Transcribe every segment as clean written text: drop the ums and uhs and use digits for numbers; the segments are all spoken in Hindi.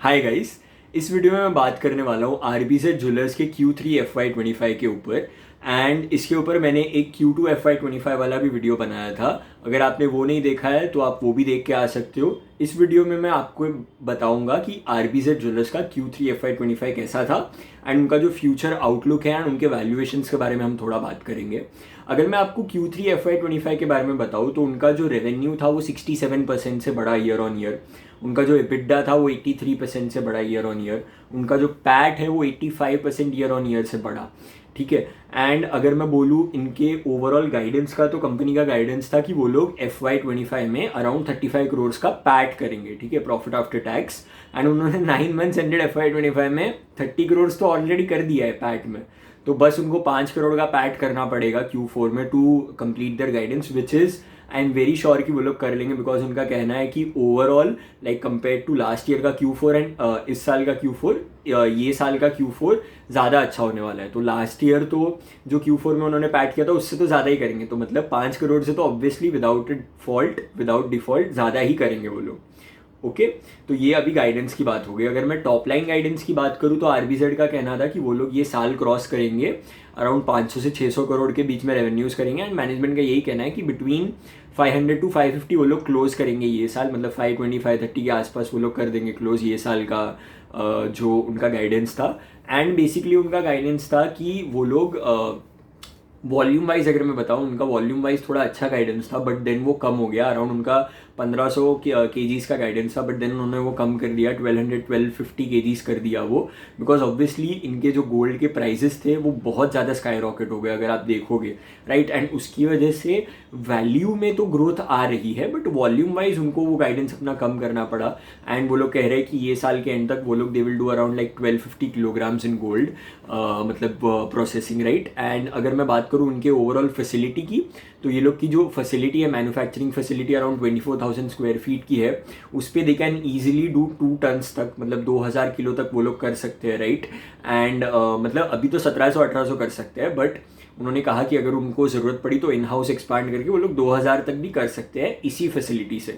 Hi guys. इस वीडियो में मैं बात करने वाला हूँ आरबीजेड ज्वेलर्स के Q3 FY25 के ऊपर। एंड इसके ऊपर मैंने एक Q2 FY25 वाला भी वीडियो बनाया था। अगर आपने वो नहीं देखा है तो आप वो भी देख के आ सकते हो। इस वीडियो में मैं आपको बताऊंगा कि आरबीजेड ज्वेलर्स का Q3 FY25 कैसा था एंड उनका जो फ्यूचर आउटलुक है एंड उनके वैल्यूएशंस के बारे में हम थोड़ा बात करेंगे। अगर मैं आपको Q3 FY25 के बारे में बताऊँ तो उनका जो रेवेन्यू था वो 67% से बढ़ा ईयर ऑन ईयर। उनका जो एबिडा था वो 83% से बढ़ा ईयर ऑन ईयर। उनका जो पैट है वो 85% ईयर ऑन ईयर से बढ़ा। ठीक है। एंड अगर मैं बोलूँ इनके ओवरऑल गाइडेंस का, तो कंपनी का गाइडेंस था कि वो लोग FY25 में अराउंड 35 करोड़ का पैट करेंगे। ठीक है, प्रॉफिट आफ्टर टैक्स। एंड उन्होंने 9 मंथ्स एंडेड FY25 में 30 करोड़ तो ऑलरेडी कर दिया है पैट में। तो बस उनको 5 करोड़ का पैट करना पड़ेगा Q4 में to complete their guidance, which is I am very sure कि वो लोग कर लेंगे। बिकॉज उनका कहना है कि overall like compare to last year का Q4 एंड इस साल का Q4, ये साल का Q4 ज़्यादा अच्छा होने वाला है। तो लास्ट ईयर तो जो Q4 में उन्होंने पैट किया था उससे तो ज़्यादा ही करेंगे। तो मतलब 5 करोड़ से तो obviously without fault, without default ज़्यादा ही करेंगे वो लोग। ओके। तो ये अभी गाइडेंस की बात हो गई। अगर मैं टॉप लाइन गाइडेंस की बात करूँ तो आरबीजेड का कहना था कि वो लोग ये साल क्रॉस करेंगे, अराउंड 500 से 600 करोड़ के बीच में रेवेन्यूज करेंगे। एंड मैनेजमेंट का यही कहना है कि बिटवीन 500 to 550 वो लोग क्लोज करेंगे ये साल। मतलब 520 530 के आसपास वो लोग कर देंगे क्लोज ये साल का, जो उनका गाइडेंस था। एंड बेसिकली उनका गाइडेंस था कि वो लोग वॉल्यूम वाइज, अगर मैं बताऊं, उनका वॉल्यूम वाइज थोड़ा अच्छा गाइडेंस था, बट देन वो कम हो गया। अराउंड उनका 1500 केजीज का गाइडेंस था, बट देन उन्होंने वो कम कर दिया, 1250 केजीज कर दिया वो। बिकॉज ऑब्वियसली इनके जो गोल्ड के प्राइजेस थे वो बहुत ज़्यादा स्काई रॉकेट हो गए अगर आप देखोगे, राइट। एंड उसकी वजह से वैल्यू में तो ग्रोथ आ रही है, बट वॉल्यूम वाइज उनको वो गाइडेंस अपना कम करना पड़ा। एंड वो लोग कह रहे हैं कि ये साल के एंड तक वो लोग दे will do around like 1250 kilograms in gold, मतलब प्रोसेसिंग, राइट। एंड अगर मैं बात करूँ उनके ओवरऑल फैसिलिटी की, तो ये लोग की जो फैसिलिटी है, manufacturing facility around 24,000 square feet की है। उस पर they can easily do 2 tons तक, मतलब 2000 किलो तक वो लोग कर सकते हैं, राइट। एंड मतलब अभी तो 1700-1800 कर सकते हैं, बट उन्होंने कहा कि अगर उनको ज़रूरत पड़ी तो इन हाउस एक्सपांड करके वो लोग 2000 तक भी कर सकते हैं इसी फैसिलिटी से।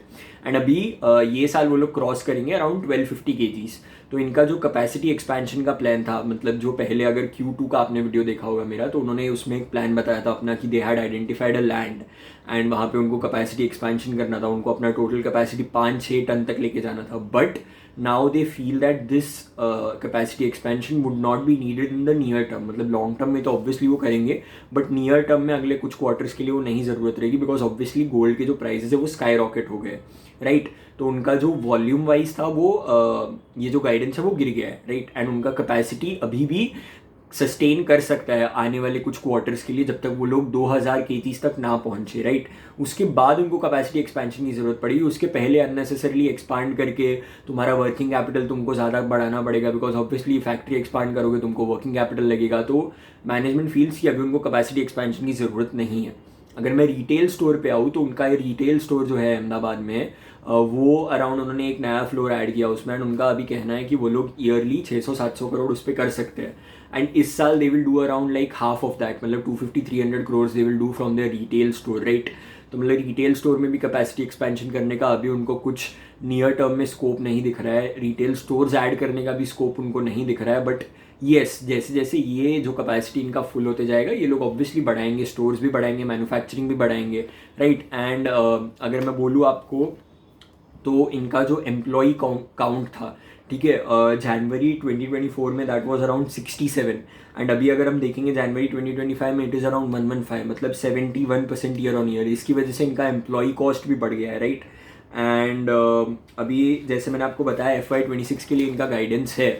एंड अभी ये साल वो लोग क्रॉस करेंगे अराउंड 1250 केजीज। तो इनका जो कैपेसिटी एक्सपेंशन का प्लान था, मतलब जो पहले अगर Q2 का आपने वीडियो देखा होगा मेरा, तो उन्होंने उसमें एक प्लान बताया था अपना कि they had identified a land and वहाँ पे उनको कैपेसिटी एक्सपेंशन करना था। उनको अपना टोटल कैपेसिटी 5-6 टन तक लेके जाना था, but now they feel that this capacity expansion would not be needed in the near term. मतलब लॉन्ग टर्म में तो ऑब्वियसली वो करेंगे, बट नियर टर्म में अगले कुछ क्वार्टर्स के लिए वो नहीं ज़रूरत रहेगी। बिकॉज ऑब्वियसली गोल्ड के जो प्राइसेस है वो स्काई रॉकेट हो गए, राइट। तो उनका जो वॉल्यूम वाइज था वो ये जो गाइडेंस है वो गिर गया है, राइट। एंड उनका कैपेसिटी अभी भी सस्टेन कर सकता है आने वाले कुछ क्वार्टर्स के लिए, जब तक वो लोग 2000 केजीज तक ना पहुंचे, राइट। उसके बाद उनको कैपेसिटी एक्सपेंशन की जरूरत पड़ेगी। उसके पहले अननेसेसरली एक्सपांड करके तुम्हारा वर्किंग कैपिटल तुमको ज़्यादा बढ़ाना पड़ेगा। बिकॉज ऑब्वियसली फैक्ट्री एक्सपांड करोगे तुमको वर्किंग कैपिटल लगेगा। तो मैनेजमेंट फील्स कि अभी उनको कैपेसिटी एक्सपेंशन की ज़रूरत नहीं है। अगर मैं रिटेल स्टोर पे आऊँ तो उनका ये रिटेल स्टोर जो है अहमदाबाद में, वो अराउंड उन्होंने एक नया फ्लोर ऐड किया उसमें। एंड उनका अभी कहना है कि वो लोग ईयरली 600-700 करोड़ उस पर कर सकते हैं। एंड इस साल they will do around like half of that, मतलब 250-300 crore they will do from there retail store, right. तो मतलब रिटेल स्टोर में भी कैपेसिटी एक्सपेंशन करने का अभी उनको कुछ नियर टर्म में स्कोप नहीं दिख रहा है। रिटेल स्टोर्स ऐड करने का भी स्कोप उनको नहीं दिख रहा है। बट येस, जैसे जैसे ये जो कैपेसिटी इनका फुल होते जाएगा ये लोग ऑब्वियसली बढ़ाएंगे, स्टोर्स भी बढ़ाएंगे, मैन्युफैक्चरिंग भी बढ़ाएंगे, राइट। एंड अगर मैं बोलूँ आपको तो इनका जो एम्प्लॉई काउंट था, ठीक है, जनवरी 2024 में दैट वाज अराउंड 67। एंड अभी अगर हम देखेंगे जनवरी 2025 में इट इज़ अराउंड 115, मतलब 71% ईयर ऑन ईयर। इसकी वजह से इनका एम्प्लॉई कॉस्ट भी बढ़ गया है, राइट। एंड अभी जैसे मैंने आपको बताया FY26 के लिए इनका गाइडेंस है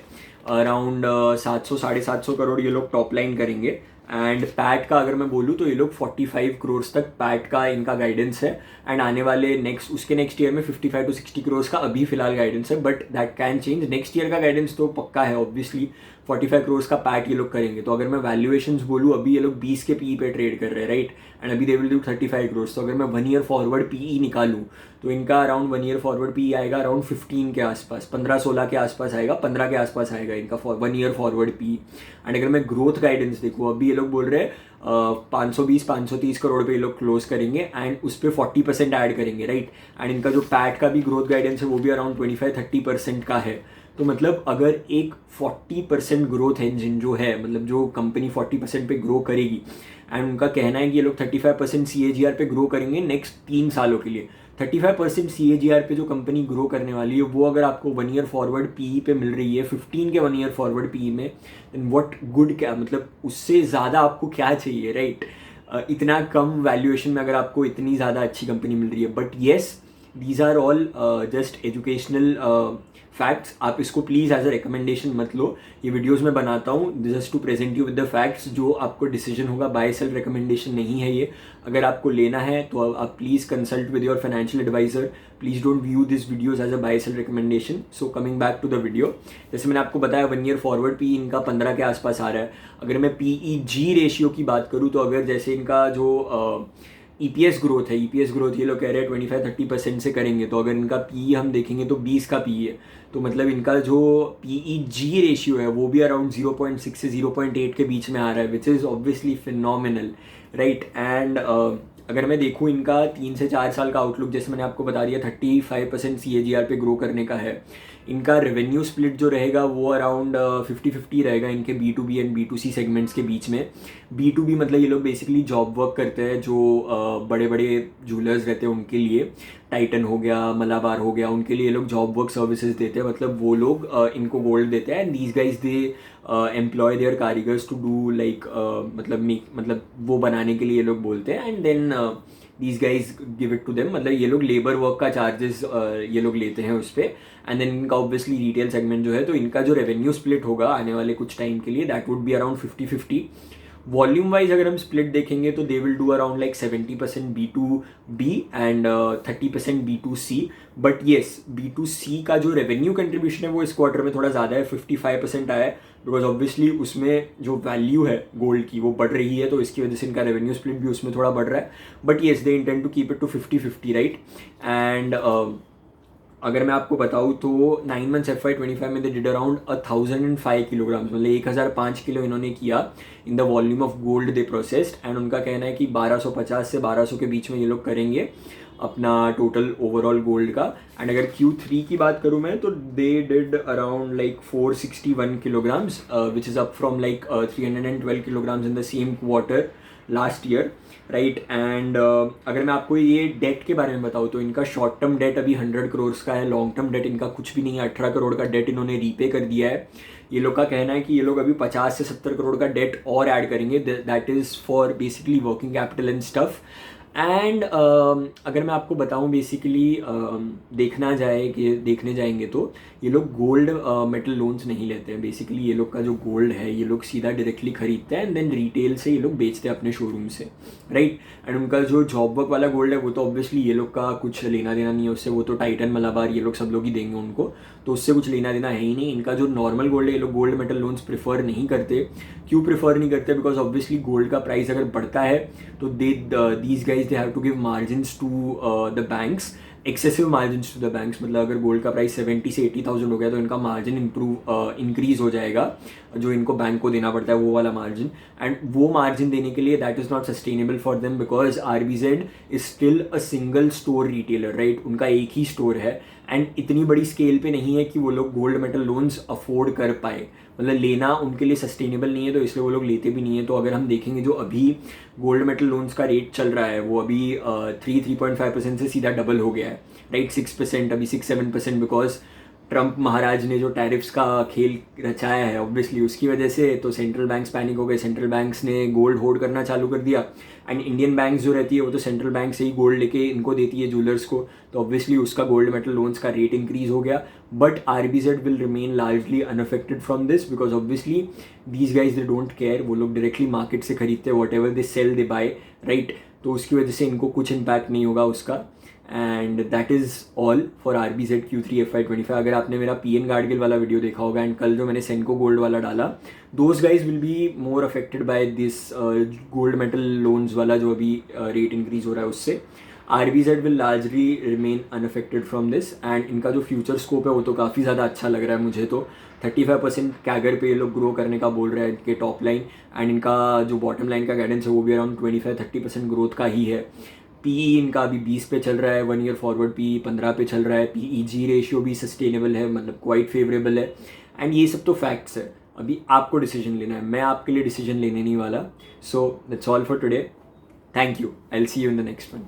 अराउंड 700-750 करोड़ ये लोग टॉप लाइन करेंगे। एंड पैट का अगर मैं बोलूँ तो ये लोग 45 करोड़ तक पैट का इनका गाइडेंस है। एंड आने वाले उसके नेक्स्ट ईयर में 55 to 60 करोड़ का अभी फिलहाल गाइडेंस है, but that can change. Next year का गाइडेंस तो पक्का है ऑब्वियसली, 45 करोड़ का पैट ये लोग करेंगे। तो अगर मैं वैल्यूएशंस बोलूँ, अभी ये लोग 20 के पी पे ट्रेड कर रहे हैं, राइट। एंड अभी दे विल डू 35 करोड़। तो अगर मैं 1 ईयर फॉरवर्ड पी निकालूँ तो इनका अराउंड 1 ईयर फॉरवर्ड पी आएगा अराउंड 15 के आसपास, 15-16 के आसपास आएगा, 15 के आसपास आएगा इनका 1 ईयर फॉरवर्ड पी। एंड अगर मैं ग्रोथ गाइडेंस देखूँ, अभी ये लोग बोल रहे हैं 520-530 करोड़ पे ये लोग क्लोज करेंगे एंड उस पर 40% ऐड करेंगे, राइट। एंड इनका जो पैट का भी ग्रोथ गाइडेंस है वो भी अराउंड 25-30% का है। तो मतलब अगर एक 40% ग्रोथ इंजन जो है, मतलब जो कंपनी 40% पे ग्रो करेगी, एंड उनका कहना है कि ये लोग 35% CAGR पे ग्रो करेंगे नेक्स्ट 3 सालों के लिए। 35% CAGR पे जो कंपनी ग्रो करने वाली है, वो अगर आपको 1 ईयर फॉरवर्ड PE पे मिल रही है 15 के 1 ईयर फॉरवर्ड PE में, देन व्हाट गुड, क्या मतलब उससे ज़्यादा आपको क्या चाहिए, राइट? इतना कम वैल्यूएशन में अगर आपको इतनी ज़्यादा अच्छी कंपनी मिल रही है। But yes, these are all just educational facts. आप इसको प्लीज़ एज अ रिकमेंडेशन मत लो। ये वीडियोस मैं बनाता हूँ just to present you with the facts. जो आपको डिसीजन होगा, बाय सेल रिकमेंडेशन नहीं है ये। अगर आपको लेना है तो आप please consult with your financial advisor. Please don't view this videos as a buy sell recommendation. So coming back to the video, जैसे मैंने आपको बताया 1 ईयर फॉरवर्ड PE इनका 15 के आसपास आ रहा है। अगर मैं PEG रेशियो की बात करूँ, तो अगर जैसे इनका जो EPS ग्रोथ है, EPS ग्रोथ ये लोग कह रहे हैं 25-30% से करेंगे, तो अगर इनका PE हम देखेंगे तो 20 का PE है। तो मतलब इनका जो PEG रेशियो है वो भी अराउंड 0.6 से 0.8 के बीच में आ रहा है, which is obviously phenomenal, right? And अगर मैं देखूँ इनका 3 से 4 साल का आउटलुक, जैसे मैंने आपको बता दिया 35% CAGR पे ग्रो करने का है। इनका रेवेन्यू स्प्लिट जो रहेगा वो अराउंड 50-50 रहेगा इनके B2B एंड B2C सेगमेंट्स के बीच में। B2B मतलब ये लोग बेसिकली जॉब वर्क करते हैं, जो बड़े बड़े जूलर्स रहते हैं उनके लिए, टाइटन हो गया, मलाबार हो गया, उनके लिए ये लोग जॉब वर्क सर्विसेज देते हैं। मतलब वो लोग इनको गोल्ड देते हैं, and these guys they employ their कारीगर्स टू डू लाइक, मतलब वो बनाने के लिए ये लोग बोलते हैं, and then these guys give it to them. मतलब ये लोग लेबर वर्क का चार्जेस ये लोग लेते हैं उस पर। एंड देन इनका ऑब्वियसली रिटेल सेगमेंट जो है, तो इनका जो रेवेन्यू स्प्लिट होगा आने वाले कुछ टाइम के लिए, that would be around 50-50। Volume wise अगर हम स्प्लिट देखेंगे तो दे will do around like 70% B2B and 30% B2C। But yes, B2C का जो रेवेन्यू कंट्रीब्यूशन है वो इस क्वार्टर में थोड़ा ज़्यादा है, 55% आया है, बिकॉज ऑब्वियसली उसमें जो वैल्यू है गोल्ड की वो बढ़ रही है, तो इसकी वजह से इनका रेवेन्यू स्प्लिट भी उसमें थोड़ा बढ़ रहा है। But yes, they intend to keep it to 50-50, right? And अगर मैं आपको बताऊँ तो 9 मंथ्स FY25 में दे डिड अराउंड 1005 किलोग्राम्स, मतलब 1005 किलो इन्होंने किया in the volume of gold they processed. And उनका कहना है कि 1250 से 1200 के बीच में ये लोग करेंगे अपना टोटल ओवरऑल गोल्ड का। एंड अगर Q3 की बात करूँ मैं, तो they did around like 461 kilograms, which is up from like 312 kilograms in the same quarter last year, right? And अगर मैं आपको ये डेट के बारे में बताऊँ, तो इनका शॉर्ट टर्म डेट अभी 100 करोड़ का है, लॉन्ग टर्म डेट इनका कुछ भी नहीं है, 18 करोड़ का डेट इन्होंने रीपे कर दिया है। ये लोग का कहना है कि ये लोग अभी 50 से 70 करोड़ का डेट और ऐड करेंगे, that is for basically working capital and stuff. And अगर मैं आपको बताऊं बेसिकली, देखने जाएंगे तो ये लोग गोल्ड मेटल लोन्स नहीं लेते हैं। बेसिकली ये लोग का जो गोल्ड है ये लोग सीधा डायरेक्टली खरीदते हैं, एंड देन रिटेल से ये लोग बेचते हैं अपने शोरूम से, राइट? एंड उनका जो जॉब वर्क वाला गोल्ड है वो तो ऑब्वियसली ये लोग का कुछ लेना देना नहीं है उससे, वो तो टाइटन, मलाबार ये लोग सब लोग ही देंगे उनको, तो उससे कुछ लेना देना है ही नहीं। इनका जो नॉर्मल गोल्ड है, ये लोग गोल्ड मेटल लोन्स प्रेफर नहीं करते। क्यों प्रेफर नहीं करते? बिकॉज ऑब्वियसली गोल्ड का प्राइस अगर बढ़ता है तो these guys they have to give margins to the banks, excessive margins to the banks. मतलब अगर गोल्ड का प्राइस 70 से 80,000 हो गया तो इनका मार्जिन इंक्रीज हो जाएगा, जो इनको बैंक को देना पड़ता है वो वाला मार्जिन। एंड वो मार्जिन देने के लिए that is not sustainable for them, because RBZ is still a single store retailer, right? उनका एक ही स्टोर है, एंड इतनी बड़ी स्केल पे नहीं है कि वो लोग गोल्ड मेटल लोन्स अफोर्ड कर पाए। मतलब लेना उनके लिए सस्टेनेबल नहीं है, तो इसलिए वो लोग लेते भी नहीं है। तो अगर हम देखेंगे जो अभी गोल्ड मेटल लोन्स का रेट चल रहा है वो अभी 3.5% से सीधा डबल हो गया है, राइट? 6%, अभी 6-7%, बिकॉज ट्रम्प महाराज ने जो टैरिफ्स का खेल रचाया है ऑब्वियसली उसकी वजह से, तो सेंट्रल बैंक्स पैनिक हो गए, सेंट्रल बैंक्स ने गोल्ड होल्ड करना चालू कर दिया। एंड इंडियन बैंक्स जो रहती है वो तो सेंट्रल बैंक से ही गोल्ड लेके इनको देती है जूलर्स को, तो ऑब्वियसली उसका गोल्ड मेटल लोन्स का रेट इंक्रीज हो गया। But RBZ will remain largely unaffected from this, because obviously these guys they don't care, वो लोग डायरेक्टली मार्केट से खरीदते हैं, whatever they sell they buy, right? तो उसकी वजह से इनको कुछ इम्पैक्ट नहीं होगा उसका। And that is all for RBZ Q3 FY25। अगर आपने मेरा PN गार्डगिल वाला वीडियो देखा होगा, एंड कल जो मैंने सेंको गोल्ड वाला डाला, those guys will be more affected by this gold metal loans वाला जो अभी रेट इंक्रीज हो रहा है उससे। RBZ will largely remain unaffected from this, and इनका जो फ्यूचर स्कोप है वो तो काफ़ी ज़्यादा अच्छा लग रहा है मुझे। तो 35% कैगर पे ये लोग ग्रो करने का बोल रहे हैं इनके टॉप लाइन, एंड इनका जो बॉटम लाइन का गाइडेंस है वो भी अराउंड 25-30% ग्रोथ का ही है। पीई इनका अभी 20 पे चल रहा है, 1 ईयर फॉरवर्ड पीई 15 पे चल रहा है, पीईजी रेशियो भी सस्टेनेबल है, मतलब क्वाइट फेवरेबल है। एंड ये सब तो फैक्ट्स है, अभी आपको डिसीजन लेना है, मैं आपके लिए डिसीजन लेने नहीं वाला। So that's all for today, thank you, I will see you in the next one.